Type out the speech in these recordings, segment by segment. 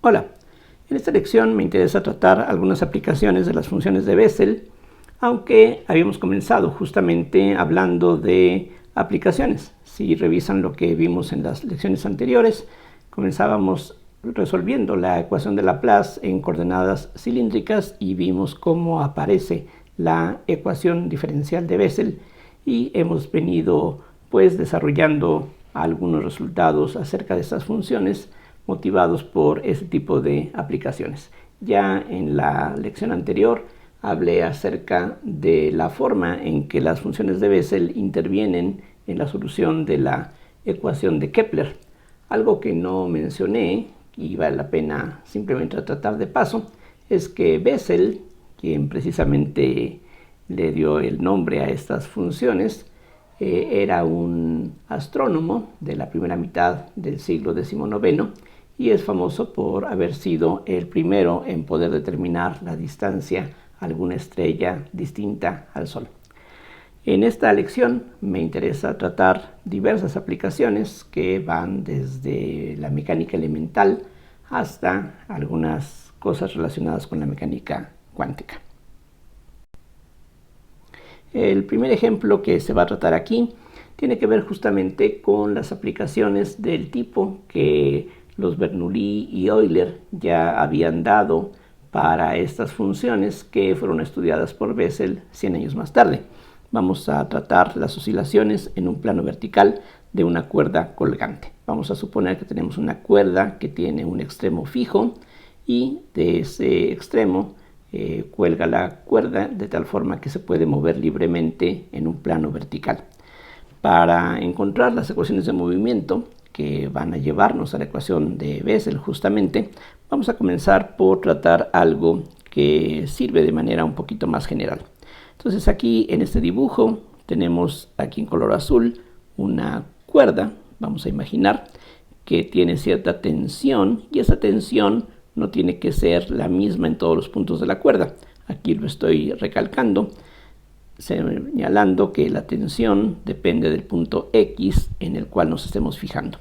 Hola, en esta lección me interesa tratar algunas aplicaciones de las funciones de Bessel, aunque habíamos comenzado justamente hablando de aplicaciones. Si revisan lo que vimos en las lecciones anteriores, comenzábamos resolviendo la ecuación de Laplace en coordenadas cilíndricas y vimos cómo aparece la ecuación diferencial de Bessel y hemos venido desarrollando algunos resultados acerca de estas funciones motivados por ese tipo de aplicaciones. Ya en la lección anterior hablé acerca de la forma en que las funciones de Bessel intervienen en la solución de la ecuación de Kepler. Algo que no mencioné y vale la pena simplemente tratar de paso es que Bessel, quien precisamente le dio el nombre a estas funciones, era un astrónomo de la primera mitad del siglo XIX y es famoso por haber sido el primero en poder determinar la distancia a alguna estrella distinta al Sol. En esta lección me interesa tratar diversas aplicaciones que van desde la mecánica elemental hasta algunas cosas relacionadas con la mecánica cuántica. El primer ejemplo que se va a tratar aquí tiene que ver justamente con las aplicaciones del tipo que los Bernoulli y Euler ya habían dado para estas funciones que fueron estudiadas por Bessel 100 años más tarde. Vamos a tratar las oscilaciones en un plano vertical de una cuerda colgante. Vamos a suponer que tenemos una cuerda que tiene un extremo fijo y de ese extremo cuelga la cuerda de tal forma que se puede mover libremente en un plano vertical. Para encontrar las ecuaciones de movimiento que van a llevarnos a la ecuación de Bessel justamente, vamos a comenzar por tratar algo que sirve de manera un poquito más general. Entonces aquí en este dibujo tenemos aquí en color azul una cuerda, vamos a imaginar que tiene cierta tensión y esa tensión no tiene que ser la misma en todos los puntos de la cuerda. Aquí lo estoy recalcando, señalando que la tensión depende del punto X en el cual nos estemos fijando.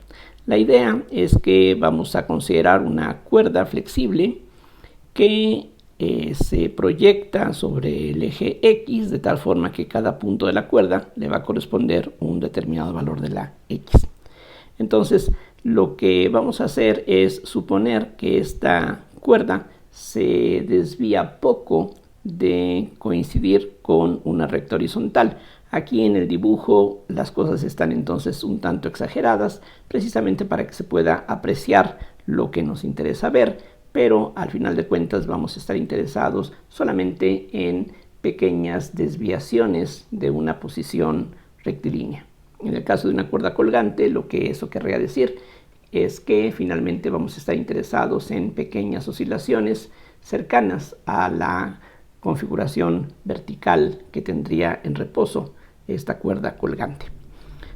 La idea es que vamos a considerar una cuerda flexible que se proyecta sobre el eje X de tal forma que cada punto de la cuerda le va a corresponder un determinado valor de la X. Entonces, lo que vamos a hacer es suponer que esta cuerda se desvía poco de coincidir con una recta horizontal. Aquí en el dibujo las cosas están entonces un tanto exageradas, precisamente para que se pueda apreciar lo que nos interesa ver, pero al final de cuentas vamos a estar interesados solamente en pequeñas desviaciones de una posición rectilínea. En el caso de una cuerda colgante, lo que eso querría decir es que finalmente vamos a estar interesados en pequeñas oscilaciones cercanas a la configuración vertical que tendría en reposo esta cuerda colgante.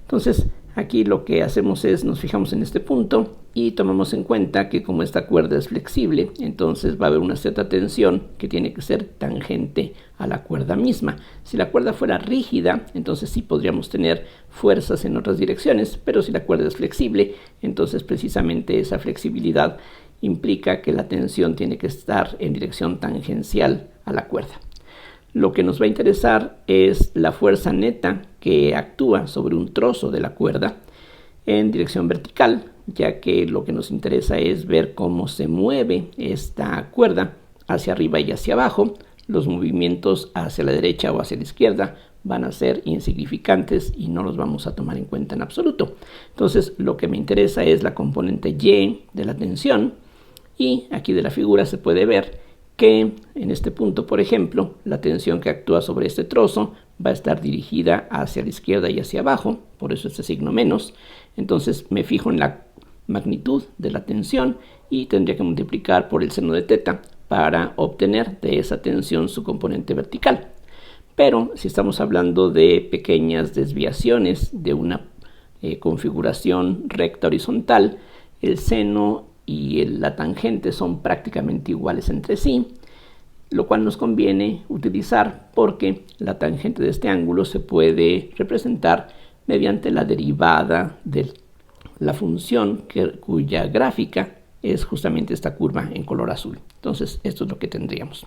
Entonces, aquí lo que hacemos es nos fijamos en este punto y tomamos en cuenta que como esta cuerda es flexible, entonces va a haber una cierta tensión que tiene que ser tangente a la cuerda misma. Si la cuerda fuera rígida, entonces sí podríamos tener fuerzas en otras direcciones, pero si la cuerda es flexible, entonces precisamente esa flexibilidad implica que la tensión tiene que estar en dirección tangencial a la cuerda. Lo que nos va a interesar es la fuerza neta que actúa sobre un trozo de la cuerda en dirección vertical, ya que lo que nos interesa es ver cómo se mueve esta cuerda hacia arriba y hacia abajo. Los movimientos hacia la derecha o hacia la izquierda van a ser insignificantes y no los vamos a tomar en cuenta en absoluto. Entonces, lo que me interesa es la componente Y de la tensión y aquí de la figura se puede ver que en este punto, por ejemplo, la tensión que actúa sobre este trozo va a estar dirigida hacia la izquierda y hacia abajo, por eso este signo menos. Entonces me fijo en la magnitud de la tensión y tendría que multiplicar por el seno de teta para obtener de esa tensión su componente vertical. Pero si estamos hablando de pequeñas desviaciones de una configuración recta horizontal, el seno y la tangente son prácticamente iguales entre sí, lo cual nos conviene utilizar porque la tangente de este ángulo se puede representar mediante la derivada de la función cuya gráfica es justamente esta curva en color azul. Entonces esto es lo que tendríamos.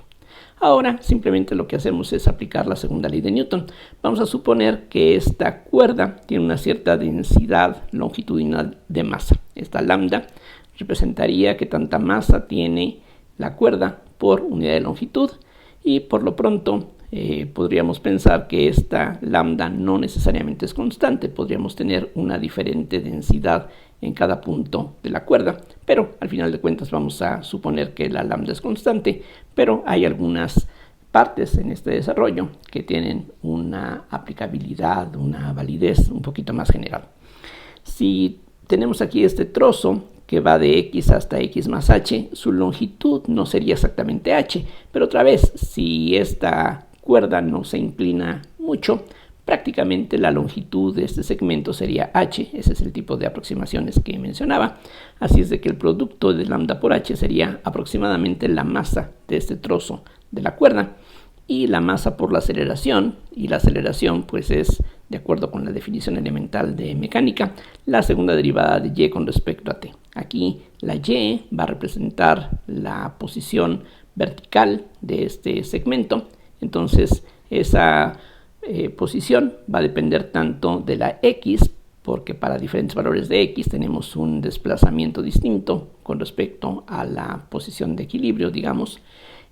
Ahora simplemente lo que hacemos es aplicar la segunda ley de Newton. Vamos a suponer que esta cuerda tiene una cierta densidad longitudinal de masa. Esta lambda representaría que tanta masa tiene la cuerda por unidad de longitud, y por lo pronto podríamos pensar que esta lambda no necesariamente es constante. Podríamos tener una diferente densidad en cada punto de la cuerda, pero al final de cuentas vamos a suponer que la lambda es constante, pero hay algunas partes en este desarrollo que tienen una aplicabilidad, una validez un poquito más general. Si tenemos aquí este trozo que va de x hasta x más h, su longitud no sería exactamente h, pero otra vez, si esta cuerda no se inclina mucho, prácticamente la longitud de este segmento sería h. Ese es el tipo de aproximaciones que mencionaba. Así es de que el producto de lambda por h sería aproximadamente la masa de este trozo de la cuerda, y la masa por la aceleración, y la aceleración pues es, de acuerdo con la definición elemental de mecánica, la segunda derivada de y con respecto a t. Aquí la y va a representar la posición vertical de este segmento. Entonces esa posición va a depender tanto de la x, porque para diferentes valores de x tenemos un desplazamiento distinto con respecto a la posición de equilibrio, digamos,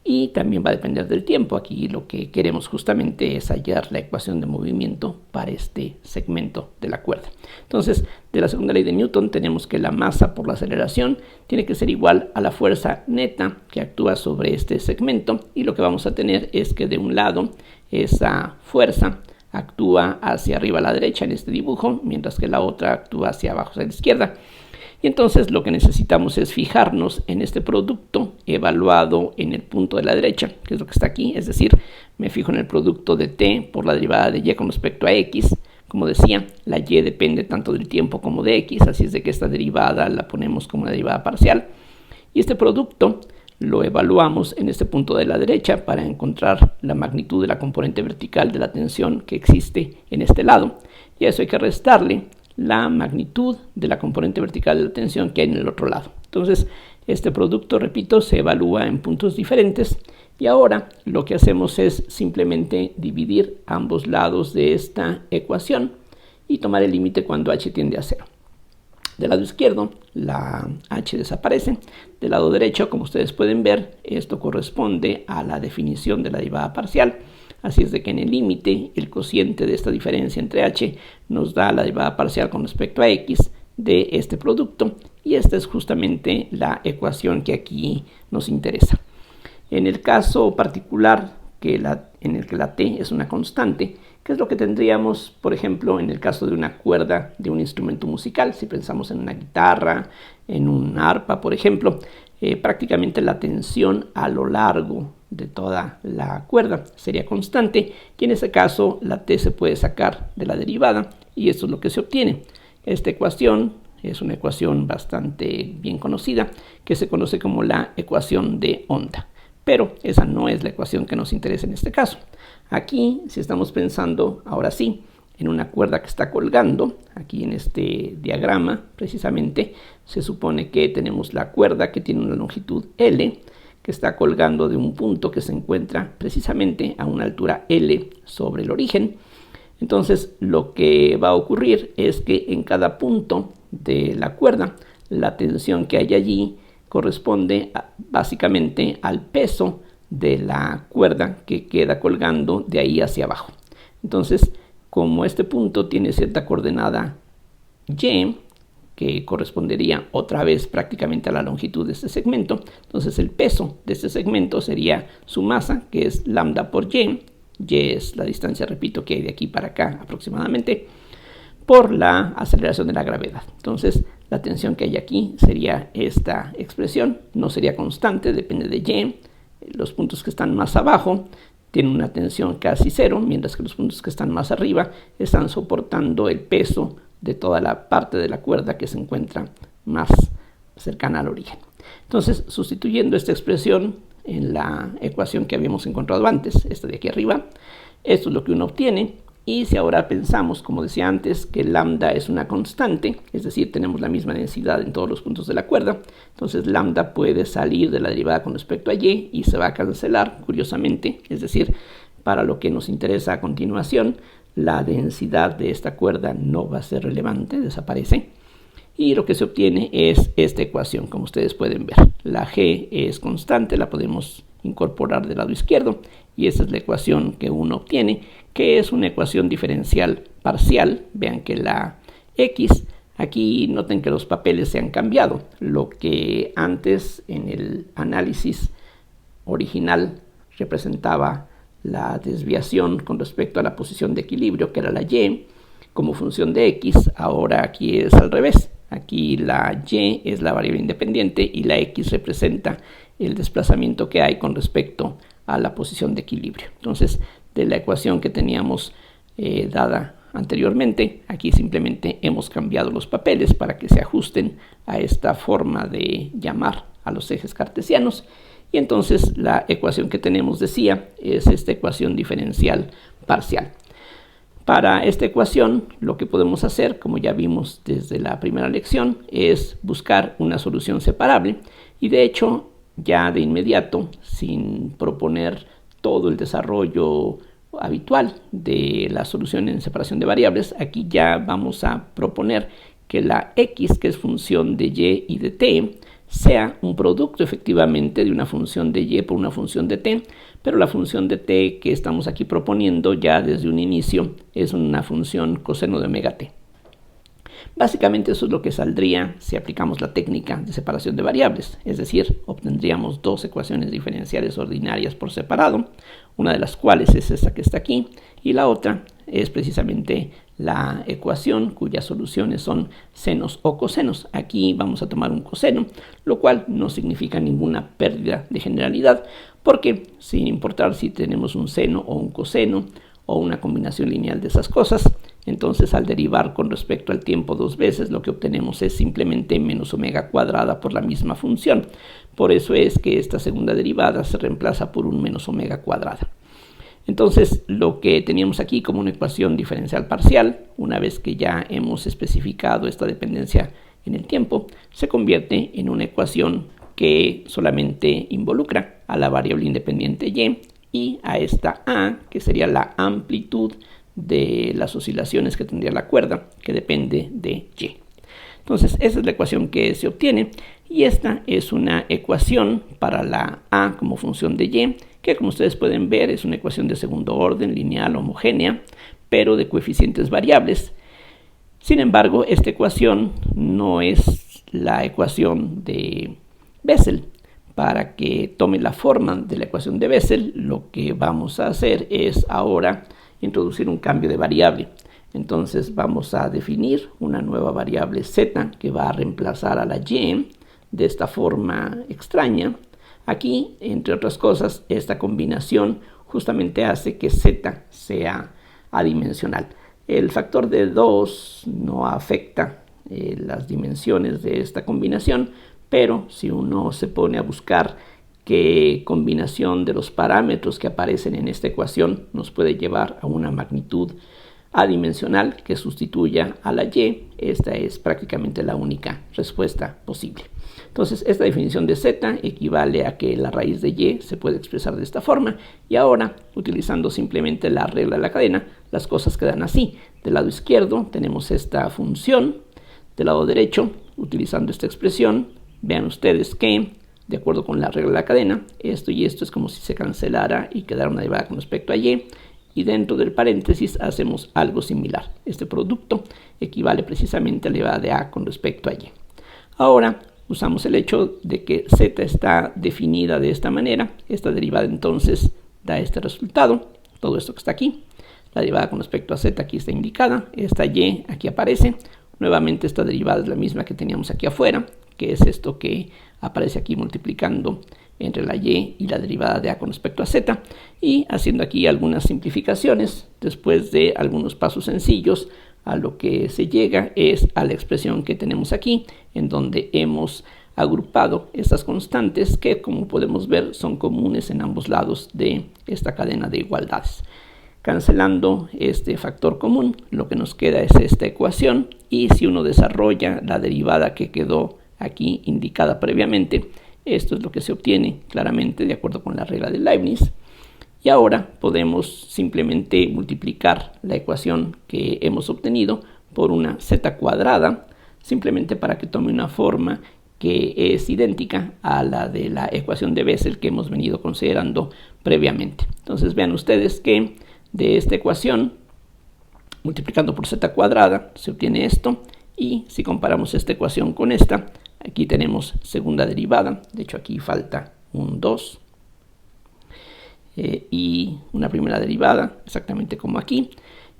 y también va a depender del tiempo. Aquí lo que queremos justamente es hallar la ecuación de movimiento para este segmento de la cuerda. Entonces, de la segunda ley de Newton tenemos que la masa por la aceleración tiene que ser igual a la fuerza neta que actúa sobre este segmento, y lo que vamos a tener es que de un lado esa fuerza actúa hacia arriba a la derecha en este dibujo, mientras que la otra actúa hacia abajo a la izquierda. Y entonces lo que necesitamos es fijarnos en este producto evaluado en el punto de la derecha, que es lo que está aquí. Es decir, me fijo en el producto de t por la derivada de y con respecto a x. Como decía, la y depende tanto del tiempo como de x, así es de que esta derivada la ponemos como una derivada parcial. Y este producto lo evaluamos en este punto de la derecha para encontrar la magnitud de la componente vertical de la tensión que existe en este lado. Y a eso hay que restarle la magnitud de la componente vertical de la tensión que hay en el otro lado. Entonces, este producto, repito, se evalúa en puntos diferentes, y ahora lo que hacemos es simplemente dividir ambos lados de esta ecuación y tomar el límite cuando h tiende a 0. Del lado izquierdo, la h desaparece. Del lado derecho, como ustedes pueden ver, esto corresponde a la definición de la derivada parcial. Así es de que en el límite, el cociente de esta diferencia entre h nos da la derivada parcial con respecto a x de este producto, y esta es justamente la ecuación que aquí nos interesa. En el caso particular en el que la t es una constante, ¿qué es lo que tendríamos, por ejemplo, en el caso de una cuerda de un instrumento musical? Si pensamos en una guitarra, en un arpa, por ejemplo, prácticamente la tensión a lo largo de toda la cuerda sería constante, y en ese caso la t se puede sacar de la derivada, y esto es lo que se obtiene. Esta ecuación es una ecuación bastante bien conocida que se conoce como la ecuación de onda, pero esa no es la ecuación que nos interesa en este caso. Aquí, si estamos pensando ahora sí en una cuerda que está colgando, aquí en este diagrama precisamente se supone que tenemos la cuerda que tiene una longitud L, que está colgando de un punto que se encuentra precisamente a una altura L sobre el origen. Entonces lo que va a ocurrir es que en cada punto de la cuerda la tensión que hay allí corresponde básicamente al peso de la cuerda que queda colgando de ahí hacia abajo. Entonces, como este punto tiene cierta coordenada y, que correspondería otra vez prácticamente a la longitud de este segmento, entonces el peso de este segmento sería su masa, que es lambda por y es la distancia, repito, que hay de aquí para acá aproximadamente, por la aceleración de la gravedad. Entonces, la tensión que hay aquí sería esta expresión, no sería constante, depende de y. Los puntos que están más abajo tienen una tensión casi cero, mientras que los puntos que están más arriba están soportando el peso de toda la parte de la cuerda que se encuentra más cercana al origen. Entonces, sustituyendo esta expresión en la ecuación que habíamos encontrado antes, esta de aquí arriba, esto es lo que uno obtiene. Y si ahora pensamos, como decía antes, que lambda es una constante, es decir, tenemos la misma densidad en todos los puntos de la cuerda, entonces lambda puede salir de la derivada con respecto a y se va a cancelar, curiosamente, es decir, para lo que nos interesa a continuación, la densidad de esta cuerda no va a ser relevante, desaparece. Y lo que se obtiene es esta ecuación, como ustedes pueden ver. La g es constante, la podemos incorporar del lado izquierdo, y esa es la ecuación que uno obtiene, que es una ecuación diferencial parcial. Vean que la x, aquí noten que los papeles se han cambiado. Lo que antes en el análisis original representaba la desviación con respecto a la posición de equilibrio, que era la y, como función de x, ahora aquí es al revés. Aquí la y es la variable independiente y la x representa el desplazamiento que hay con respecto a la posición de equilibrio. Entonces, de la ecuación que teníamos dada anteriormente, aquí simplemente hemos cambiado los papeles para que se ajusten a esta forma de llamar a los ejes cartesianos. Y entonces la ecuación que tenemos, decía, es esta ecuación diferencial parcial. Para esta ecuación, lo que podemos hacer, como ya vimos desde la primera lección, es buscar una solución separable. Y de hecho, ya de inmediato, sin proponer todo el desarrollo habitual de la solución en separación de variables, aquí ya vamos a proponer que la x, que es función de y de t, sea un producto efectivamente de una función de y por una función de t, pero la función de t que estamos aquí proponiendo ya desde un inicio es una función coseno de omega t. Básicamente eso es lo que saldría si aplicamos la técnica de separación de variables, es decir, obtendríamos dos ecuaciones diferenciales ordinarias por separado, una de las cuales es esta que está aquí, y la otra es precisamente la ecuación cuyas soluciones son senos o cosenos. Aquí vamos a tomar un coseno, lo cual no significa ninguna pérdida de generalidad, porque sin importar si tenemos un seno o un coseno o una combinación lineal de esas cosas, entonces al derivar con respecto al tiempo dos veces, lo que obtenemos es simplemente menos omega cuadrada por la misma función. Por eso es que esta segunda derivada se reemplaza por un menos omega cuadrada. Entonces, lo que teníamos aquí como una ecuación diferencial parcial, una vez que ya hemos especificado esta dependencia en el tiempo, se convierte en una ecuación que solamente involucra a la variable independiente y a esta a, que sería la amplitud de las oscilaciones que tendría la cuerda, que depende de y. Entonces, esa es la ecuación que se obtiene, y esta es una ecuación para la a como función de y, que como ustedes pueden ver es una ecuación de segundo orden, lineal, homogénea, pero de coeficientes variables. Sin embargo, esta ecuación no es la ecuación de Bessel. Para que tome la forma de la ecuación de Bessel, lo que vamos a hacer es ahora introducir un cambio de variable. Entonces vamos a definir una nueva variable z que va a reemplazar a la y de esta forma extraña. Aquí, entre otras cosas, esta combinación justamente hace que z sea adimensional. El factor de 2 no afecta las dimensiones de esta combinación, pero si uno se pone a buscar qué combinación de los parámetros que aparecen en esta ecuación nos puede llevar a una magnitud adimensional que sustituya a la y, esta es prácticamente la única respuesta posible. Entonces, esta definición de z equivale a que la raíz de y se puede expresar de esta forma, y ahora, utilizando simplemente la regla de la cadena, las cosas quedan así. Del lado izquierdo tenemos esta función, del lado derecho, utilizando esta expresión, vean ustedes que, de acuerdo con la regla de la cadena, esto y esto es como si se cancelara y quedara una derivada con respecto a y, y dentro del paréntesis hacemos algo similar. Este producto equivale precisamente a la derivada de a con respecto a y. Ahora, usamos el hecho de que z está definida de esta manera. Esta derivada entonces da este resultado, todo esto que está aquí. La derivada con respecto a z aquí está indicada, esta y aquí aparece. Nuevamente esta derivada es la misma que teníamos aquí afuera, que es esto que aparece aquí multiplicando entre la y la derivada de a con respecto a z, y haciendo aquí algunas simplificaciones. Después de algunos pasos sencillos, a lo que se llega es a la expresión que tenemos aquí, en donde hemos agrupado estas constantes que, como podemos ver, son comunes en ambos lados de esta cadena de igualdades. Cancelando este factor común, lo que nos queda es esta ecuación, y si uno desarrolla la derivada que quedó aquí indicada previamente, esto es lo que se obtiene claramente de acuerdo con la regla de Leibniz. Y ahora podemos simplemente multiplicar la ecuación que hemos obtenido por una z cuadrada, simplemente para que tome una forma que es idéntica a la de la ecuación de Bessel que hemos venido considerando previamente. Entonces vean ustedes que de esta ecuación, multiplicando por z cuadrada, se obtiene esto, y si comparamos esta ecuación con esta, aquí tenemos segunda derivada, de hecho aquí falta un 2, y una primera derivada, exactamente como aquí,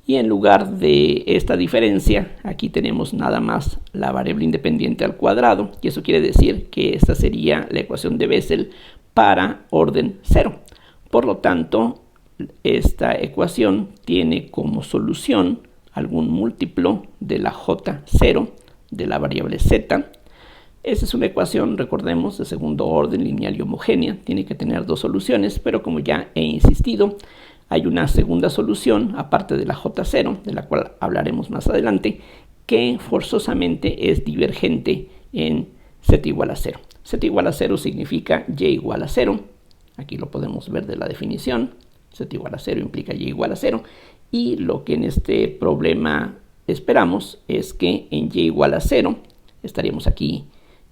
y en lugar de esta diferencia, aquí tenemos nada más la variable independiente al cuadrado, y eso quiere decir que esta sería la ecuación de Bessel para orden 0. Por lo tanto, esta ecuación tiene como solución algún múltiplo de la J0 de la variable z. Esa es una ecuación, recordemos, de segundo orden lineal y homogénea. Tiene que tener dos soluciones, pero como ya he insistido, hay una segunda solución, aparte de la J0, de la cual hablaremos más adelante, que forzosamente es divergente en z igual a 0. Z igual a 0 significa y igual a 0. Aquí lo podemos ver de la definición. Z igual a 0 implica y igual a 0. Y lo que en este problema esperamos es que en y igual a 0, estaríamos aquí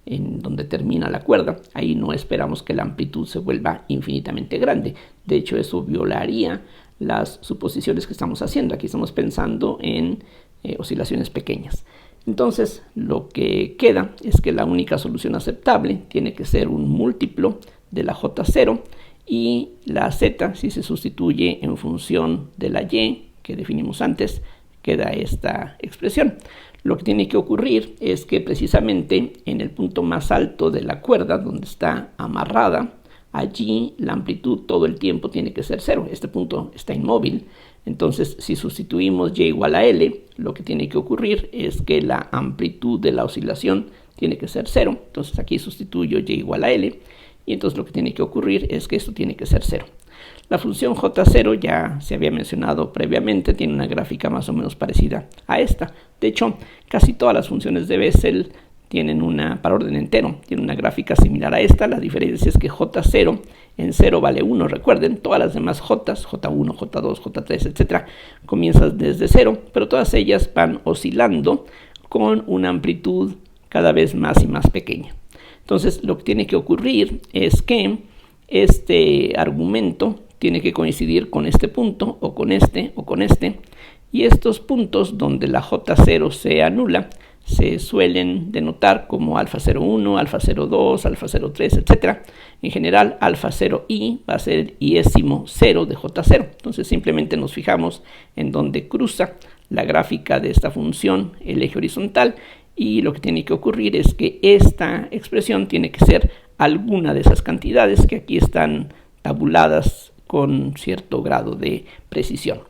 en donde termina la cuerda, ahí no esperamos que la amplitud se vuelva infinitamente grande. De hecho, eso violaría las suposiciones que estamos haciendo. Aquí estamos pensando en oscilaciones pequeñas. Entonces, lo que queda es que la única solución aceptable tiene que ser un múltiplo de la J0, y la z, si se sustituye en función de la y que definimos antes, queda esta expresión. Lo que tiene que ocurrir es que precisamente en el punto más alto de la cuerda, donde está amarrada, allí la amplitud todo el tiempo tiene que ser 0. Este punto está inmóvil. Entonces, si sustituimos y igual a L, lo que tiene que ocurrir es que la amplitud de la oscilación tiene que ser 0. Entonces, aquí sustituyo y igual a L, y entonces lo que tiene que ocurrir es que esto tiene que ser 0. La función J0 ya se había mencionado previamente, tiene una gráfica más o menos parecida a esta. De hecho, casi todas las funciones de Bessel tienen una, para orden entero, tiene una gráfica similar a esta. La diferencia es que J0 en 0 vale 1. Recuerden, todas las demás J's, J1, J2, J3, etc., comienzan desde 0, pero todas ellas van oscilando con una amplitud cada vez más y más pequeña. Entonces, lo que tiene que ocurrir es que este argumento tiene que coincidir con este punto, o con este, o con este, y estos puntos donde la J0 se anula se suelen denotar como alfa 01, alfa 02, alfa 03, etc. En general, alfa 0i va a ser el iésimo 0 de J0. Entonces, simplemente nos fijamos en donde cruza la gráfica de esta función el eje horizontal, y lo que tiene que ocurrir es que esta expresión tiene que ser alguna de esas cantidades que aquí están tabuladas con cierto grado de precisión.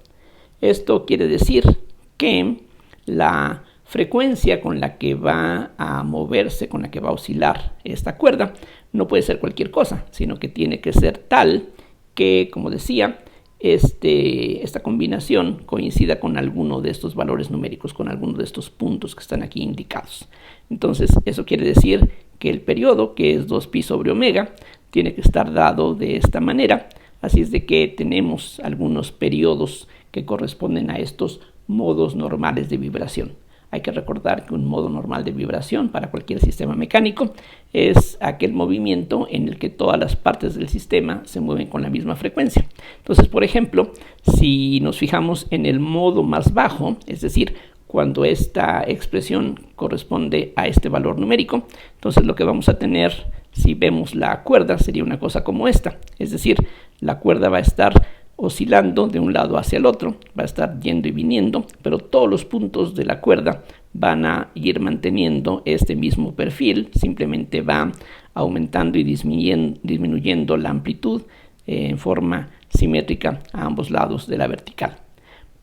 Esto quiere decir que la frecuencia con la que va a moverse, con la que va a oscilar esta cuerda, no puede ser cualquier cosa, sino que tiene que ser tal que, como decía, esta combinación coincida con alguno de estos valores numéricos, con alguno de estos puntos que están aquí indicados. Entonces, eso quiere decir que el periodo, que es 2pi sobre omega, tiene que estar dado de esta manera. Así es de que tenemos algunos periodos que corresponden a estos modos normales de vibración. Hay que recordar que un modo normal de vibración para cualquier sistema mecánico es aquel movimiento en el que todas las partes del sistema se mueven con la misma frecuencia. Entonces, por ejemplo, si nos fijamos en el modo más bajo, es decir, cuando esta expresión corresponde a este valor numérico, entonces lo que vamos a tener, si vemos la cuerda, sería una cosa como esta. Es decir, la cuerda va a estar oscilando de un lado hacia el otro, va a estar yendo y viniendo, pero todos los puntos de la cuerda van a ir manteniendo este mismo perfil, simplemente va aumentando y disminuyendo la amplitud en forma simétrica a ambos lados de la vertical.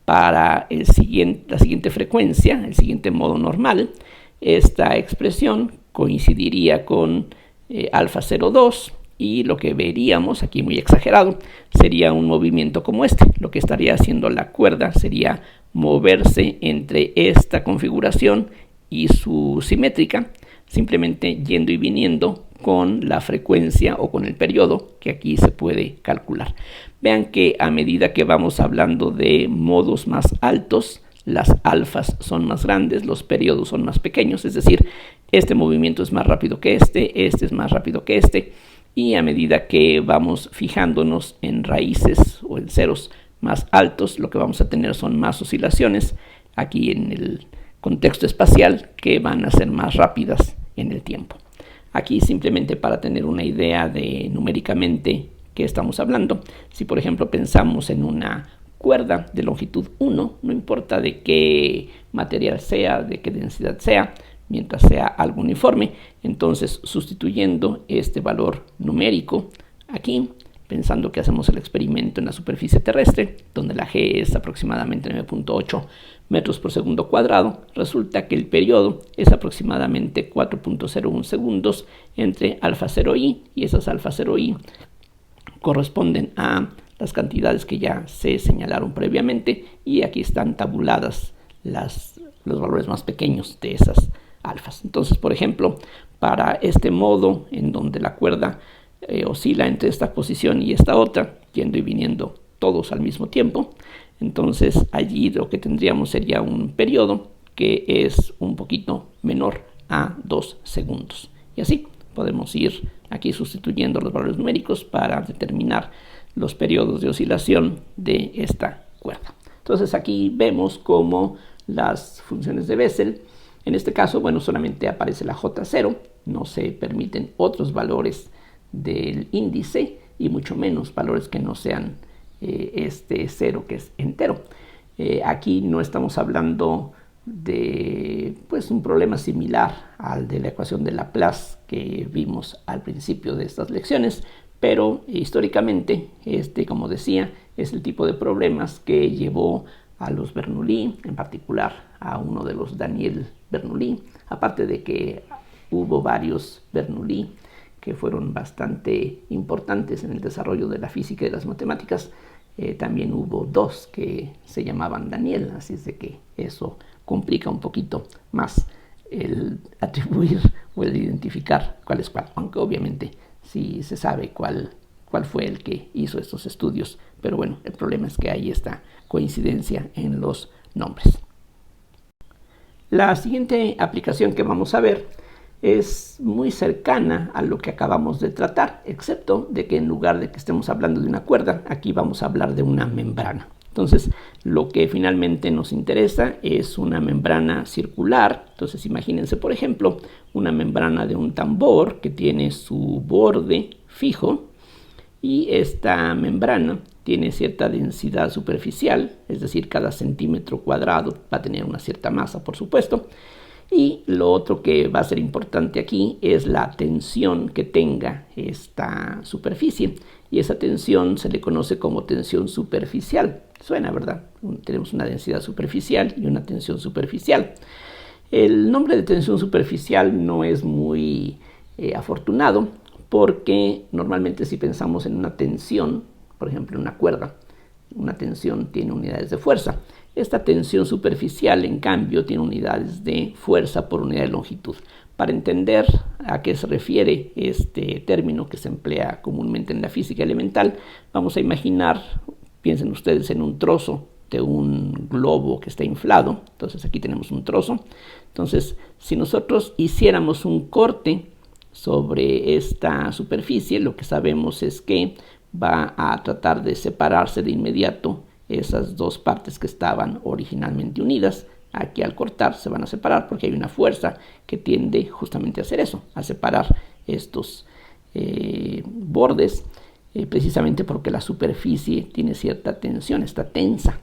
Para la siguiente frecuencia, el siguiente modo normal, esta expresión coincidiría con alfa 02, y lo que veríamos, aquí muy exagerado, sería un movimiento como este. Lo que estaría haciendo la cuerda sería moverse entre esta configuración y su simétrica, simplemente yendo y viniendo con la frecuencia o con el periodo que aquí se puede calcular. Vean que a medida que vamos hablando de modos más altos, las alfas son más grandes, los periodos son más pequeños, es decir, este movimiento es más rápido que este es más rápido que este, y a medida que vamos fijándonos en raíces o en ceros más altos, lo que vamos a tener son más oscilaciones aquí en el contexto espacial que van a ser más rápidas en el tiempo. Aquí simplemente para tener una idea de numéricamente qué estamos hablando, si por ejemplo pensamos en una cuerda de longitud 1, no importa de qué material sea, de qué densidad sea, mientras sea algo uniforme, entonces sustituyendo este valor numérico aquí, pensando que hacemos el experimento en la superficie terrestre, donde la G es aproximadamente 9.8 metros por segundo cuadrado, resulta que el periodo es aproximadamente 4.01 segundos entre alfa 0i, y esas alfa 0i corresponden a las cantidades que ya se señalaron previamente, y aquí están tabuladas los valores más pequeños de esas alfas. Entonces, por ejemplo, para este modo en donde la cuerda oscila entre esta posición y esta otra, yendo y viniendo todos al mismo tiempo, entonces allí lo que tendríamos sería un periodo que es un poquito menor a 2 segundos. Y así podemos ir aquí sustituyendo los valores numéricos para determinar los periodos de oscilación de esta cuerda. Entonces aquí vemos cómo las funciones de Bessel, en este caso, bueno, solamente aparece la J0, no se permiten otros valores del índice y mucho menos valores que no sean este 0 que es entero. Aquí no estamos hablando de un problema similar al de la ecuación de Laplace que vimos al principio de estas lecciones, pero históricamente como decía, es el tipo de problemas que llevó a los Bernoulli, en particular a uno de los Daniel Bernoulli, aparte de que hubo varios Bernoulli que fueron bastante importantes en el desarrollo de la física y de las matemáticas. También hubo dos que se llamaban Daniel, así es de que eso complica un poquito más el atribuir o el identificar cuál es cuál, aunque obviamente sí se sabe cuál fue el que hizo estos estudios, pero bueno, el problema es que hay esta coincidencia en los nombres. La siguiente aplicación que vamos a ver es muy cercana a lo que acabamos de tratar, excepto de que en lugar de que estemos hablando de una cuerda, aquí vamos a hablar de una membrana. Entonces, lo que finalmente nos interesa es una membrana circular. Entonces, imagínense, por ejemplo, una membrana de un tambor que tiene su borde fijo, y esta membrana tiene cierta densidad superficial, es decir, cada centímetro cuadrado va a tener una cierta masa, por supuesto. Y lo otro que va a ser importante aquí es la tensión que tenga esta superficie. Y esa tensión se le conoce como tensión superficial. Suena, ¿verdad? Tenemos una densidad superficial y una tensión superficial. El nombre de tensión superficial no es muy afortunado, porque normalmente si pensamos en una tensión, por ejemplo en una cuerda, una tensión tiene unidades de fuerza. Esta tensión superficial, en cambio, tiene unidades de fuerza por unidad de longitud. Para entender a qué se refiere este término que se emplea comúnmente en la física elemental, vamos a imaginar, piensen ustedes en un trozo de un globo que está inflado. Entonces aquí tenemos un trozo. Entonces, si nosotros hiciéramos un corte sobre esta superficie, lo que sabemos es que va a tratar de separarse de inmediato esas dos partes que estaban originalmente unidas. Aquí al cortar se van a separar porque hay una fuerza que tiende justamente a hacer eso, a separar estos bordes, precisamente porque la superficie tiene cierta tensión, está tensa.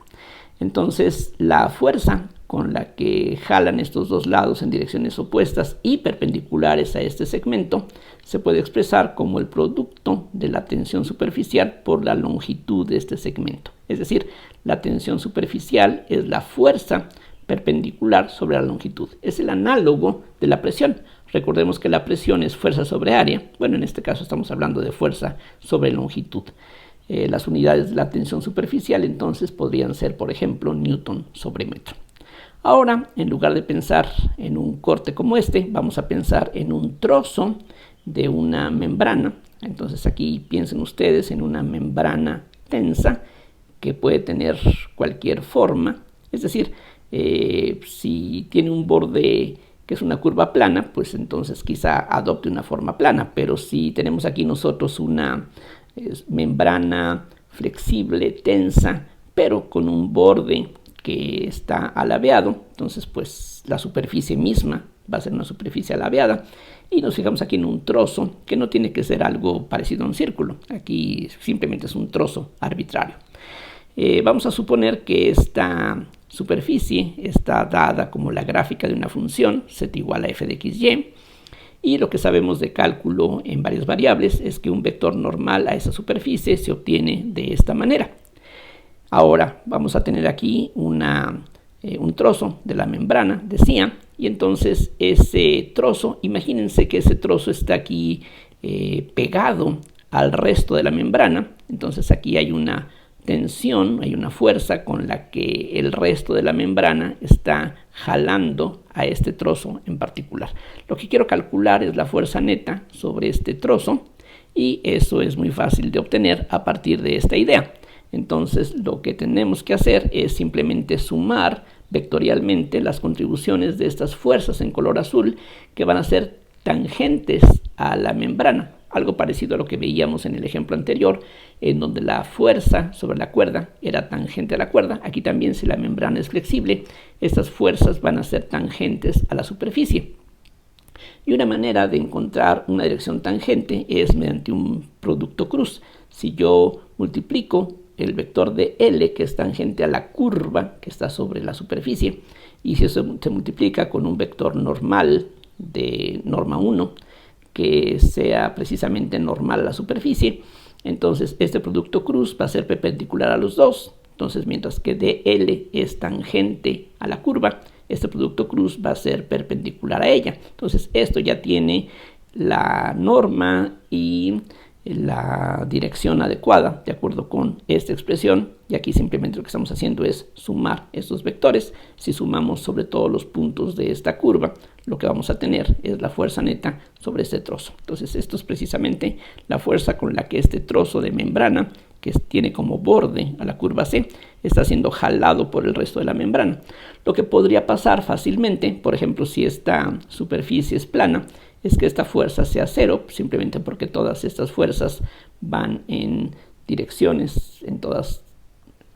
Entonces la fuerza con la que jalan estos dos lados en direcciones opuestas y perpendiculares a este segmento se puede expresar como el producto de la tensión superficial por la longitud de este segmento. Es decir, la tensión superficial es la fuerza perpendicular sobre la longitud. Es el análogo de la presión. Recordemos que la presión es fuerza sobre área. Bueno, en este caso estamos hablando de fuerza sobre longitud. Las unidades de la tensión superficial entonces podrían ser, por ejemplo, newton sobre metro. Ahora, en lugar de pensar en un corte como este, vamos a pensar en un trozo de una membrana. Entonces aquí piensen ustedes en una membrana tensa que puede tener cualquier forma. Es decir, si tiene un borde que es una curva plana, pues entonces quizá adopte una forma plana. Pero si tenemos aquí nosotros una membrana flexible, tensa, pero con un borde que está alabeado, entonces pues la superficie misma va a ser una superficie alabeada. Y nos fijamos aquí en un trozo que no tiene que ser algo parecido a un círculo. Aquí simplemente es un trozo arbitrario. Vamos a suponer que esta superficie está dada como la gráfica de una función z igual a f de xy. Y lo que sabemos de cálculo en varias variables es que un vector normal a esa superficie se obtiene de esta manera. Ahora vamos a tener aquí un trozo de la membrana, decía, y entonces ese trozo, imagínense que ese trozo está aquí pegado al resto de la membrana. Entonces aquí hay una tensión, hay una fuerza con la que el resto de la membrana está jalando a este trozo en particular. Lo que quiero calcular es la fuerza neta sobre este trozo, y eso es muy fácil de obtener a partir de esta idea. Entonces lo que tenemos que hacer es simplemente sumar vectorialmente las contribuciones de estas fuerzas en color azul, que van a ser tangentes a la membrana. Algo parecido a lo que veíamos en el ejemplo anterior, en donde la fuerza sobre la cuerda era tangente a la cuerda. Aquí también, si la membrana es flexible, estas fuerzas van a ser tangentes a la superficie. Y una manera de encontrar una dirección tangente es mediante un producto cruz. Si yo multiplico el vector de L, que es tangente a la curva que está sobre la superficie, y si eso se multiplica con un vector normal de norma 1, que sea precisamente normal a la superficie, entonces este producto cruz va a ser perpendicular a los dos. Entonces, mientras que dl es tangente a la curva, este producto cruz va a ser perpendicular a ella. Entonces esto ya tiene la norma y la dirección adecuada de acuerdo con esta expresión, y aquí simplemente lo que estamos haciendo es sumar estos vectores. Si sumamos sobre todos los puntos de esta curva, lo que vamos a tener es la fuerza neta sobre este trozo. Entonces esto es precisamente la fuerza con la que este trozo de membrana, que tiene como borde a la curva C, está siendo jalado por el resto de la membrana. Lo que podría pasar fácilmente, por ejemplo, si esta superficie es plana, es que esta fuerza sea cero, simplemente porque todas estas fuerzas van en direcciones, en todas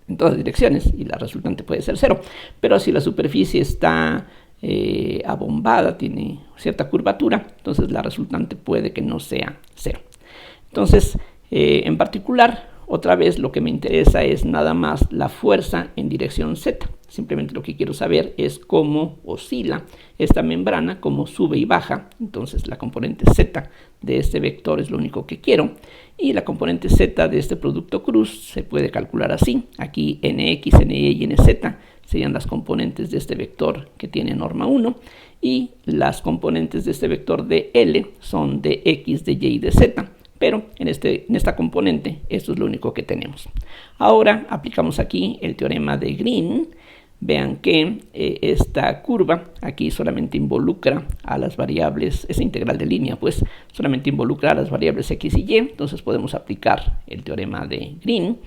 direcciones, y la resultante puede ser cero. Pero si la superficie está abombada, tiene cierta curvatura, entonces la resultante puede que no sea cero. Entonces, en particular, otra vez lo que me interesa es nada más la fuerza en dirección z. Simplemente lo que quiero saber es cómo oscila esta membrana, cómo sube y baja. Entonces la componente z de este vector es lo único que quiero. Y la componente z de este producto cruz se puede calcular así. Aquí nx, ny y nz serían las componentes de este vector que tiene norma 1. Y las componentes de este vector de L son de x, de y y de z. Pero en esta componente esto es lo único que tenemos. Ahora aplicamos aquí el teorema de Green. Vean que esta curva aquí solamente involucra a las variables, esa integral de línea pues solamente involucra a las variables x y y. Entonces podemos aplicar el teorema de Green,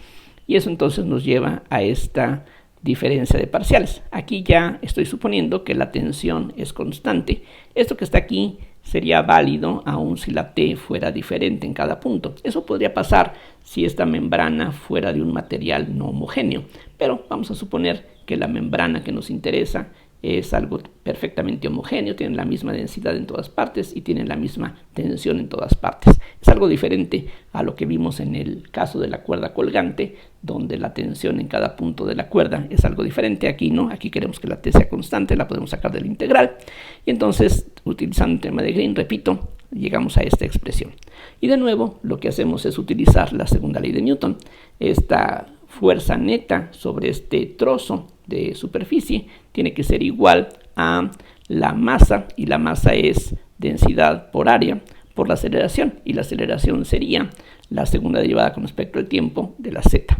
y eso entonces nos lleva a esta diferencia de parciales. Aquí ya estoy suponiendo que la tensión es constante. Esto que está aquí sería válido aun si la T fuera diferente en cada punto. Eso podría pasar si esta membrana fuera de un material no homogéneo, pero vamos a suponer que la membrana que nos interesa es algo perfectamente homogéneo, tiene la misma densidad en todas partes y tiene la misma tensión en todas partes. Es algo diferente a lo que vimos en el caso de la cuerda colgante, donde la tensión en cada punto de la cuerda es algo diferente. Aquí no, aquí queremos que la T sea constante, la podemos sacar de la integral, y entonces, utilizando el teorema de Green, repito, llegamos a esta expresión. Y de nuevo, lo que hacemos es utilizar la segunda ley de Newton. Esta fuerza neta sobre este trozo de superficie tiene que ser igual a la masa, y la masa es densidad por área por la aceleración, y la aceleración sería la segunda derivada con respecto al tiempo de la z.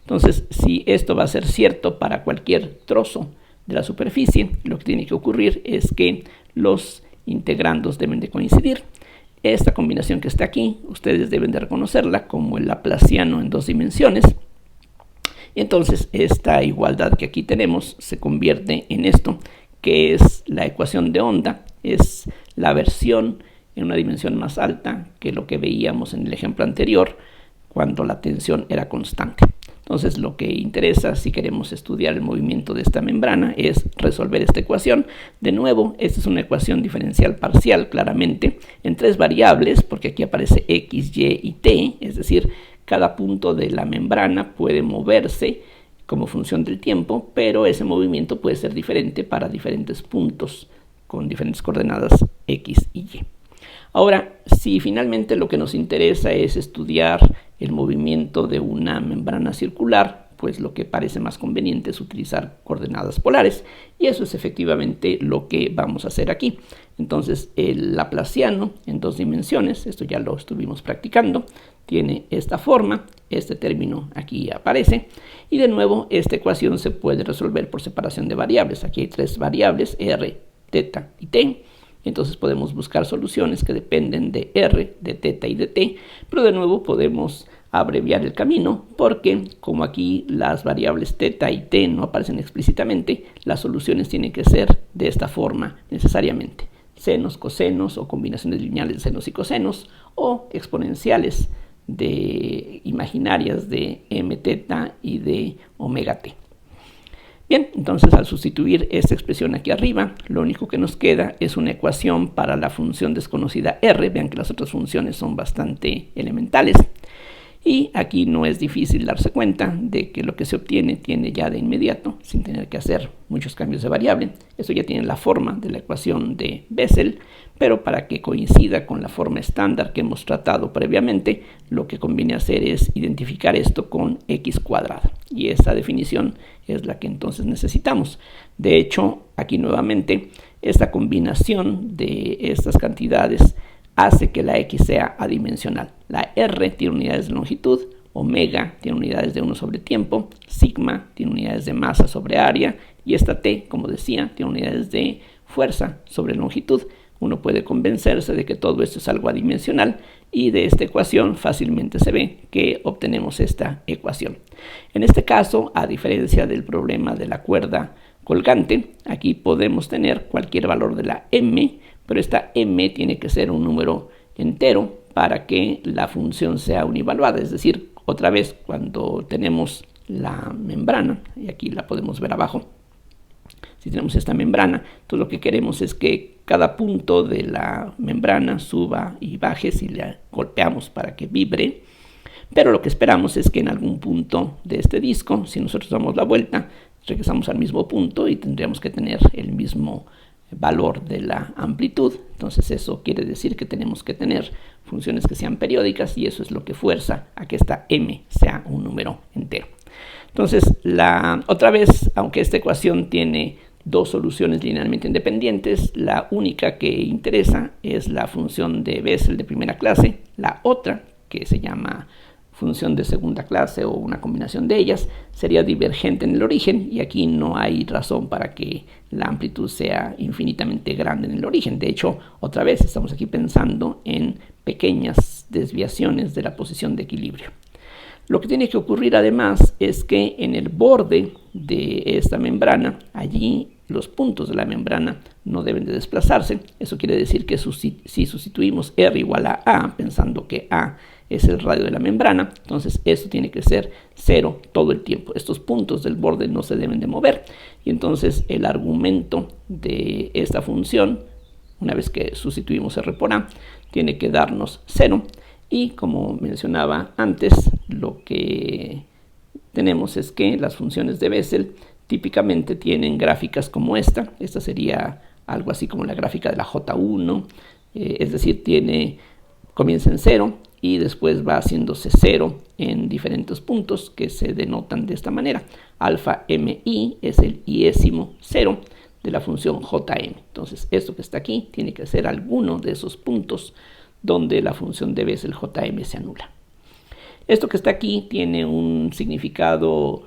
Entonces, si esto va a ser cierto para cualquier trozo de la superficie, lo que tiene que ocurrir es que los integrandos deben de coincidir. Esta combinación que está aquí, ustedes deben de reconocerla como el laplaciano en dos dimensiones. Entonces, esta igualdad que aquí tenemos se convierte en esto, que es la ecuación de onda, es la versión en una dimensión más alta que lo que veíamos en el ejemplo anterior, cuando la tensión era constante. Entonces, lo que interesa si queremos estudiar el movimiento de esta membrana es resolver esta ecuación. De nuevo, esta es una ecuación diferencial parcial, claramente, en tres variables, porque aquí aparece x, y y t, es decir, cada punto de la membrana puede moverse como función del tiempo, pero ese movimiento puede ser diferente para diferentes puntos con diferentes coordenadas x y y. Ahora, si finalmente lo que nos interesa es estudiar el movimiento de una membrana circular, pues lo que parece más conveniente es utilizar coordenadas polares, y eso es efectivamente lo que vamos a hacer aquí. Entonces, el laplaciano en dos dimensiones, esto ya lo estuvimos practicando, tiene esta forma, este término aquí aparece, y de nuevo esta ecuación se puede resolver por separación de variables. Aquí hay tres variables, r, θ y t. Entonces podemos buscar soluciones que dependen de r, de θ y de t, pero de nuevo podemos abreviar el camino porque como aquí las variables θ y t no aparecen explícitamente, las soluciones tienen que ser de esta forma necesariamente: senos, cosenos o combinaciones lineales de senos y cosenos, o exponenciales imaginarias de mθ y de omega t. Bien, entonces al sustituir esta expresión aquí arriba, lo único que nos queda es una ecuación para la función desconocida r. Vean que las otras funciones son bastante elementales. Y aquí no es difícil darse cuenta de que lo que se obtiene tiene ya de inmediato, sin tener que hacer muchos cambios de variable. Esto ya tiene la forma de la ecuación de Bessel, pero para que coincida con la forma estándar que hemos tratado previamente, lo que conviene hacer es identificar esto con x cuadrada. Y esa definición es la que entonces necesitamos. De hecho, aquí nuevamente, esta combinación de estas cantidades hace que la x sea adimensional. La r tiene unidades de longitud, omega tiene unidades de 1 sobre tiempo, sigma tiene unidades de masa sobre área, y esta t, como decía, tiene unidades de fuerza sobre longitud. Uno puede convencerse de que todo esto es algo adimensional, y de esta ecuación fácilmente se ve que obtenemos esta ecuación. En este caso, a diferencia del problema de la cuerda colgante, aquí podemos tener cualquier valor de la m, pero esta m tiene que ser un número entero para que la función sea univaluada. Es decir, otra vez, cuando tenemos la membrana, y aquí la podemos ver abajo, si tenemos esta membrana, entonces lo que queremos es que cada punto de la membrana suba y baje si le golpeamos para que vibre, pero lo que esperamos es que en algún punto de este disco, si nosotros damos la vuelta, regresamos al mismo punto y tendríamos que tener el mismo valor de la amplitud. Entonces eso quiere decir que tenemos que tener funciones que sean periódicas, y eso es lo que fuerza a que esta m sea un número entero. Entonces, otra vez, aunque esta ecuación tiene dos soluciones linealmente independientes, la única que interesa es la función de Bessel de primera clase. La otra, que se llama función de segunda clase o una combinación de ellas, sería divergente en el origen, y aquí no hay razón para que la amplitud sea infinitamente grande en el origen. De hecho, otra vez estamos aquí pensando en pequeñas desviaciones de la posición de equilibrio. Lo que tiene que ocurrir además es que en el borde de esta membrana, allí los puntos de la membrana no deben de desplazarse. Eso quiere decir que si sustituimos r igual a, pensando que a es el radio de la membrana, entonces esto tiene que ser 0 todo el tiempo. Estos puntos del borde no se deben de mover, y entonces el argumento de esta función, una vez que sustituimos r por a, tiene que darnos 0. Y como mencionaba antes, lo que tenemos es que las funciones de Bessel típicamente tienen gráficas como esta. Esta sería algo así como la gráfica de la J1, es decir, comienza en 0 y después va haciéndose 0 en diferentes puntos que se denotan de esta manera. Alfa mi es el iésimo 0, de la función jm. Entonces esto que está aquí tiene que ser alguno de esos puntos donde la función de Bessel jm se anula. Esto que está aquí tiene un significado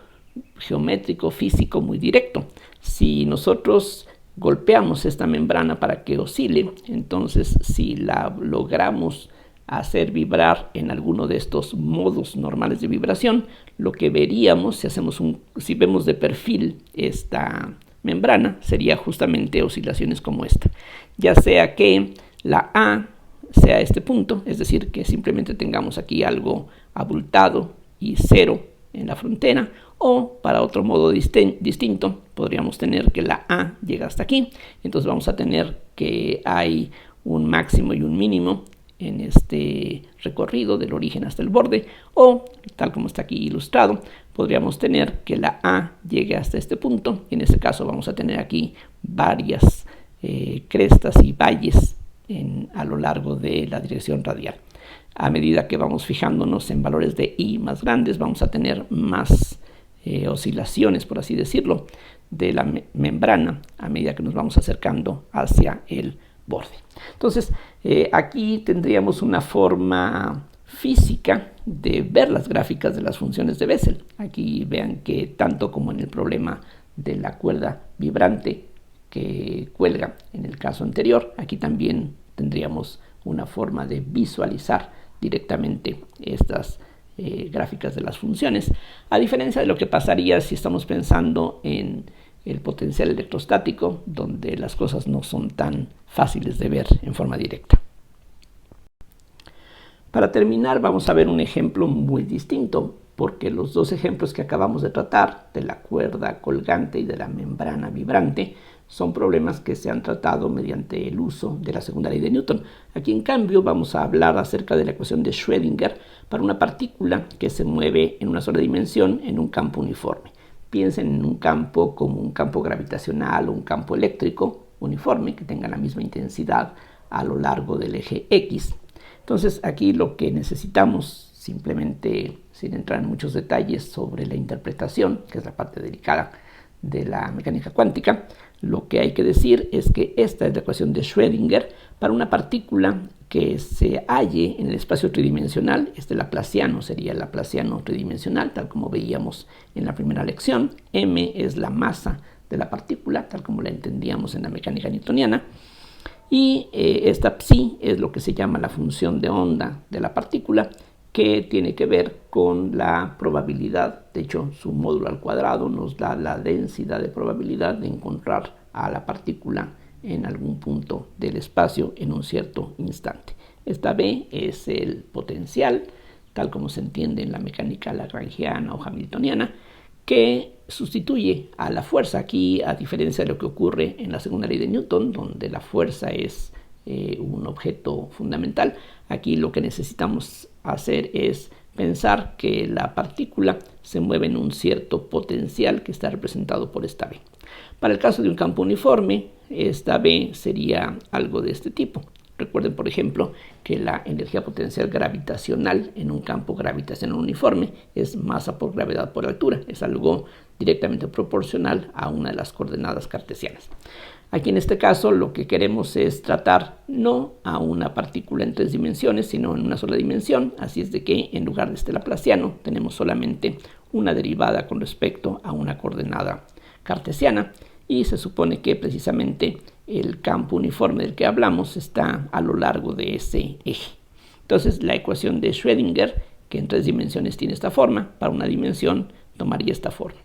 geométrico, físico muy directo. Si nosotros golpeamos esta membrana para que oscile, entonces si la logramos hacer vibrar en alguno de estos modos normales de vibración, lo que veríamos si vemos de perfil esta membrana sería justamente oscilaciones como esta, ya sea que la A sea este punto, es decir, que simplemente tengamos aquí algo abultado y cero en la frontera, o para otro modo distinto podríamos tener que la A llega hasta aquí, entonces vamos a tener que hay un máximo y un mínimo en este recorrido del origen hasta el borde, o tal como está aquí ilustrado, podríamos tener que la A llegue hasta este punto, y en este caso vamos a tener aquí varias crestas y valles a lo largo de la dirección radial. A medida que vamos fijándonos en valores de I más grandes, vamos a tener más oscilaciones, por así decirlo, de la membrana a medida que nos vamos acercando hacia el borde. Entonces, aquí tendríamos una forma física de ver las gráficas de las funciones de Bessel. Aquí vean que tanto como en el problema de la cuerda vibrante que cuelga en el caso anterior, aquí también tendríamos una forma de visualizar directamente estas gráficas de las funciones, a diferencia de lo que pasaría si estamos pensando en el potencial electrostático, donde las cosas no son tan fáciles de ver en forma directa. Para terminar, vamos a ver un ejemplo muy distinto, porque los dos ejemplos que acabamos de tratar, de la cuerda colgante y de la membrana vibrante, son problemas que se han tratado mediante el uso de la segunda ley de Newton. Aquí, en cambio, vamos a hablar acerca de la ecuación de Schrödinger para una partícula que se mueve en una sola dimensión en un campo uniforme. Piensen en un campo como un campo gravitacional o un campo eléctrico uniforme que tenga la misma intensidad a lo largo del eje X. Entonces, aquí lo que necesitamos, simplemente sin entrar en muchos detalles sobre la interpretación, que es la parte delicada de la mecánica cuántica, lo que hay que decir es que esta es la ecuación de Schrödinger para una partícula que se halle en el espacio tridimensional. Este laplaciano sería el laplaciano tridimensional, tal como veíamos en la primera lección. M es la masa de la partícula, tal como la entendíamos en la mecánica newtoniana. Y esta psi es lo que se llama la función de onda de la partícula, que tiene que ver con la probabilidad. De hecho, su módulo al cuadrado nos da la densidad de probabilidad de encontrar a la partícula en algún punto del espacio en un cierto instante. Esta B es el potencial, tal como se entiende en la mecánica lagrangiana o hamiltoniana, que sustituye a la fuerza. Aquí, a diferencia de lo que ocurre en la segunda ley de Newton, donde la fuerza es un objeto fundamental, aquí lo que necesitamos hacer es pensar que la partícula se mueve en un cierto potencial que está representado por esta B. Para el caso de un campo uniforme, esta B sería algo de este tipo. Recuerden, por ejemplo, que la energía potencial gravitacional en un campo gravitacional uniforme es masa por gravedad por altura. Es algo directamente proporcional a una de las coordenadas cartesianas. Aquí, en este caso, lo que queremos es tratar no a una partícula en 3 dimensiones, sino en una sola dimensión. Así es de que en lugar de este laplaciano tenemos solamente una derivada con respecto a una coordenada cartesiana, y se supone que precisamente el campo uniforme del que hablamos está a lo largo de ese eje. Entonces, la ecuación de Schrödinger, que en 3 dimensiones tiene esta forma, para una dimensión tomaría esta forma.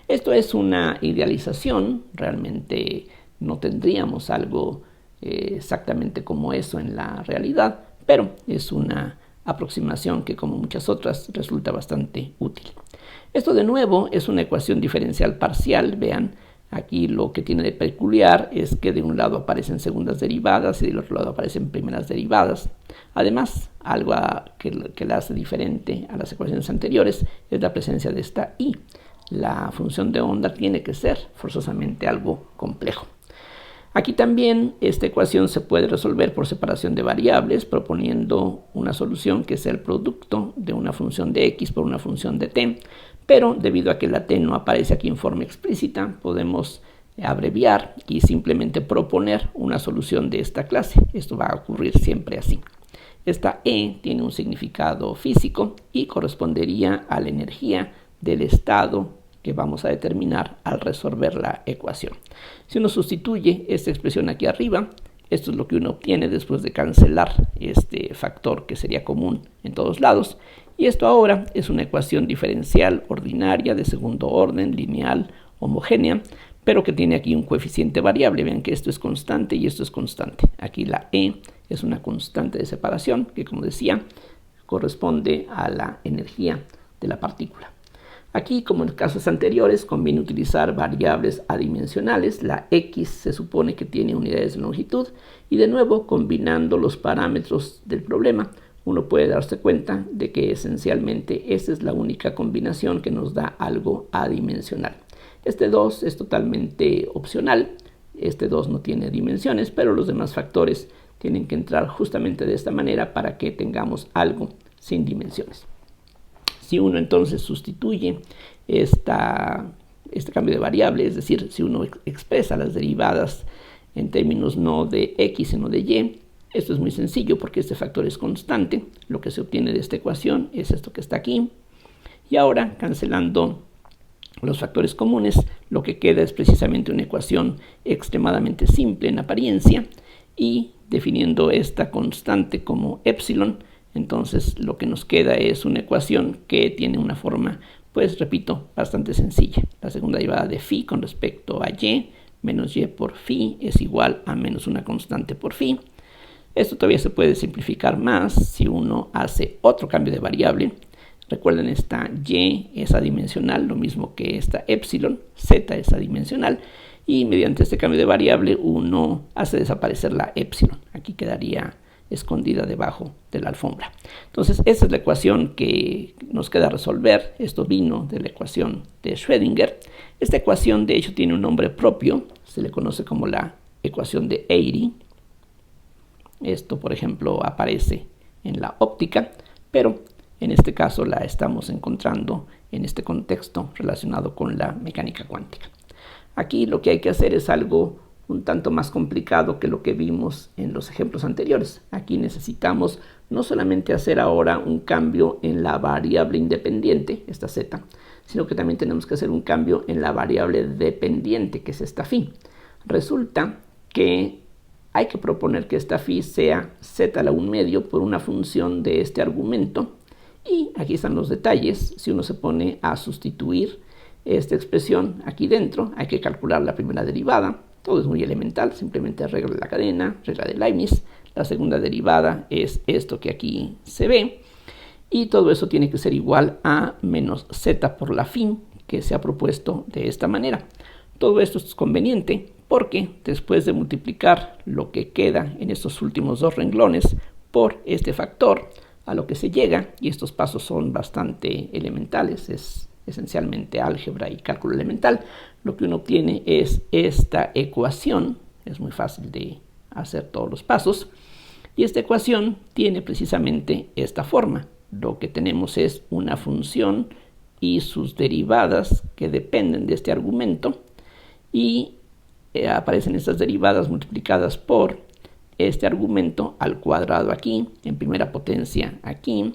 Esto es una idealización. Realmente no tendríamos algo exactamente como eso en la realidad, pero es una aproximación que, como muchas otras, resulta bastante útil. Esto, de nuevo, es una ecuación diferencial parcial. Vean, aquí lo que tiene de peculiar es que de un lado aparecen segundas derivadas y del otro lado aparecen primeras derivadas. Además, algo que la hace diferente a las ecuaciones anteriores es la presencia de esta i. La función de onda tiene que ser forzosamente algo complejo. Aquí también esta ecuación se puede resolver por separación de variables, proponiendo una solución que sea el producto de una función de x por una función de t, pero debido a que la t no aparece aquí en forma explícita, podemos abreviar y simplemente proponer una solución de esta clase. Esto va a ocurrir siempre así. Esta E tiene un significado físico y correspondería a la energía del estado que vamos a determinar al resolver la ecuación. Si uno sustituye esta expresión aquí arriba, esto es lo que uno obtiene después de cancelar este factor que sería común en todos lados. Y esto ahora es una ecuación diferencial ordinaria de segundo orden, lineal, homogénea, pero que tiene aquí un coeficiente variable. Vean que esto es constante y esto es constante. Aquí la E es una constante de separación que, como decía, corresponde a la energía de la partícula. Aquí, como en casos anteriores, conviene utilizar variables adimensionales. La X se supone que tiene unidades de longitud y, de nuevo, combinando los parámetros del problema, uno puede darse cuenta de que esencialmente esa es la única combinación que nos da algo adimensional. Este 2 es totalmente opcional. Este 2 no tiene dimensiones, pero los demás factores tienen que entrar justamente de esta manera para que tengamos algo sin dimensiones. Si uno entonces sustituye este cambio de variable, es decir, si uno expresa las derivadas en términos no de x sino de y, esto es muy sencillo porque este factor es constante. Lo que se obtiene de esta ecuación es esto que está aquí. Y ahora, cancelando los factores comunes, lo que queda es precisamente una ecuación extremadamente simple en apariencia, y definiendo esta constante como epsilon, entonces lo que nos queda es una ecuación que tiene una forma, pues repito, bastante sencilla. La segunda derivada de phi con respecto a y menos y por phi es igual a menos una constante por phi. Esto todavía se puede simplificar más si uno hace otro cambio de variable. Recuerden, esta y es adimensional, lo mismo que esta epsilon, z es adimensional, y mediante este cambio de variable uno hace desaparecer la epsilon. Aquí quedaría escondida debajo de la alfombra. Entonces, esa es la ecuación que nos queda resolver. Esto vino de la ecuación de Schrödinger. Esta ecuación, de hecho, tiene un nombre propio. Se le conoce como la ecuación de Airy. Esto, por ejemplo, aparece en la óptica, pero en este caso la estamos encontrando en este contexto relacionado con la mecánica cuántica. Aquí lo que hay que hacer es algo un tanto más complicado que lo que vimos en los ejemplos anteriores. Aquí necesitamos no solamente hacer ahora un cambio en la variable independiente, esta z, sino que también tenemos que hacer un cambio en la variable dependiente, que es esta phi. Resulta que hay que proponer que esta phi sea z a la 1/2 por una función de este argumento. Y aquí están los detalles. Si uno se pone a sustituir esta expresión aquí dentro, hay que calcular la primera derivada. Todo es muy elemental, simplemente regla de la cadena, regla de Leibniz. La segunda derivada es esto que aquí se ve. Y todo eso tiene que ser igual a menos z por la phi, que se ha propuesto de esta manera. Todo esto es conveniente porque después de multiplicar lo que queda en estos últimos dos renglones por este factor, a lo que se llega, y estos pasos son bastante elementales, es esencialmente álgebra y cálculo elemental, lo que uno obtiene es esta ecuación. Es muy fácil de hacer todos los pasos, y esta ecuación tiene precisamente esta forma. Lo que tenemos es una función y sus derivadas que dependen de este argumento, y aparecen estas derivadas multiplicadas por este argumento al cuadrado aquí, en primera potencia aquí,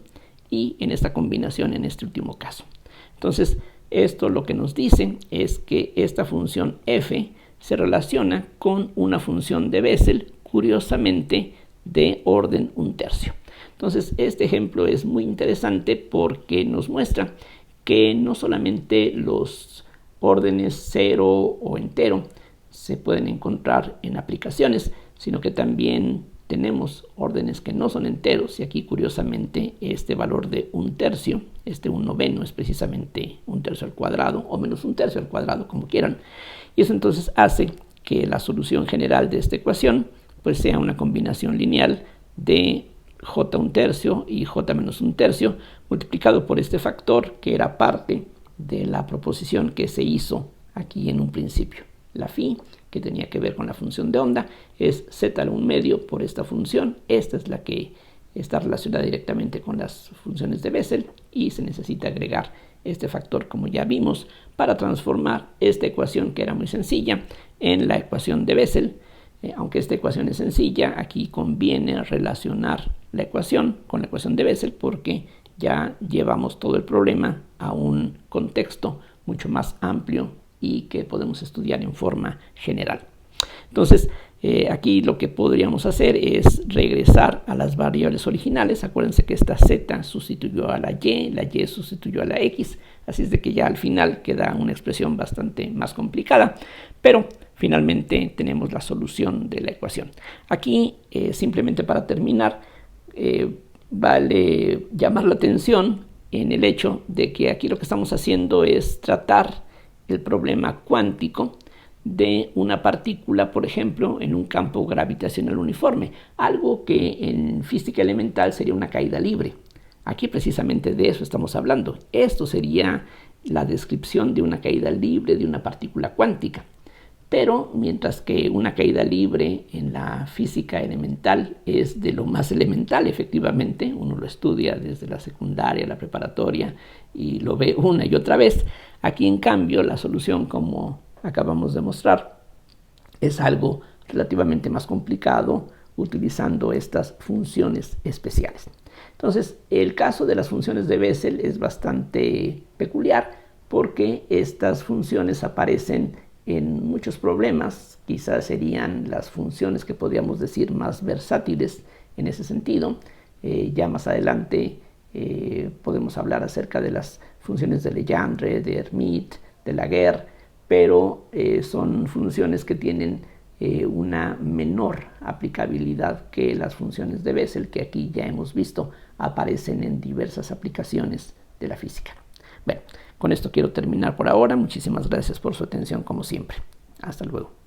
y en esta combinación en este último caso. Entonces, esto lo que nos dice es que esta función f se relaciona con una función de Bessel, curiosamente de orden 1/3. Entonces, este ejemplo es muy interesante porque nos muestra que no solamente los órdenes 0 o entero se pueden encontrar en aplicaciones, sino que también tenemos órdenes que no son enteros, y aquí curiosamente este valor de 1/3, este 1/9 es precisamente 1/3 al cuadrado o menos 1/3 al cuadrado, como quieran, y eso entonces hace que la solución general de esta ecuación pues sea una combinación lineal de j 1/3 y j menos 1/3 multiplicado por este factor que era parte de la proposición que se hizo aquí en un principio. La phi, que tenía que ver con la función de onda, es z a la 1/2 por esta función. Esta es la que está relacionada directamente con las funciones de Bessel, y se necesita agregar este factor, como ya vimos, para transformar esta ecuación, que era muy sencilla, en la ecuación de Bessel. Aunque esta ecuación es sencilla, aquí conviene relacionar la ecuación con la ecuación de Bessel porque ya llevamos todo el problema a un contexto mucho más amplio y que podemos estudiar en forma general. Entonces, aquí lo que podríamos hacer es regresar a las variables originales. Acuérdense que esta z sustituyó a la y sustituyó a la x, así es de que ya al final queda una expresión bastante más complicada, pero finalmente tenemos la solución de la ecuación. Aquí, simplemente para terminar, vale llamar la atención en el hecho de que aquí lo que estamos haciendo es tratar el problema cuántico de una partícula, por ejemplo, en un campo gravitacional uniforme, algo que en física elemental sería una caída libre. Aquí precisamente de eso estamos hablando. Esto sería la descripción de una caída libre de una partícula cuántica. Pero mientras que una caída libre en la física elemental es de lo más elemental, efectivamente, uno lo estudia desde la secundaria, la preparatoria y lo ve una y otra vez, aquí en cambio la solución, como acabamos de mostrar, es algo relativamente más complicado utilizando estas funciones especiales. Entonces, el caso de las funciones de Bessel es bastante peculiar porque estas funciones aparecen en muchos problemas. Quizás serían las funciones que podríamos decir más versátiles en ese sentido. Ya más adelante podemos hablar acerca de las funciones de Legendre, de Hermite, de Laguerre, pero son funciones que tienen una menor aplicabilidad que las funciones de Bessel, que aquí ya hemos visto aparecen en diversas aplicaciones de la física. Bueno, con esto quiero terminar por ahora. Muchísimas gracias por su atención como siempre. Hasta luego.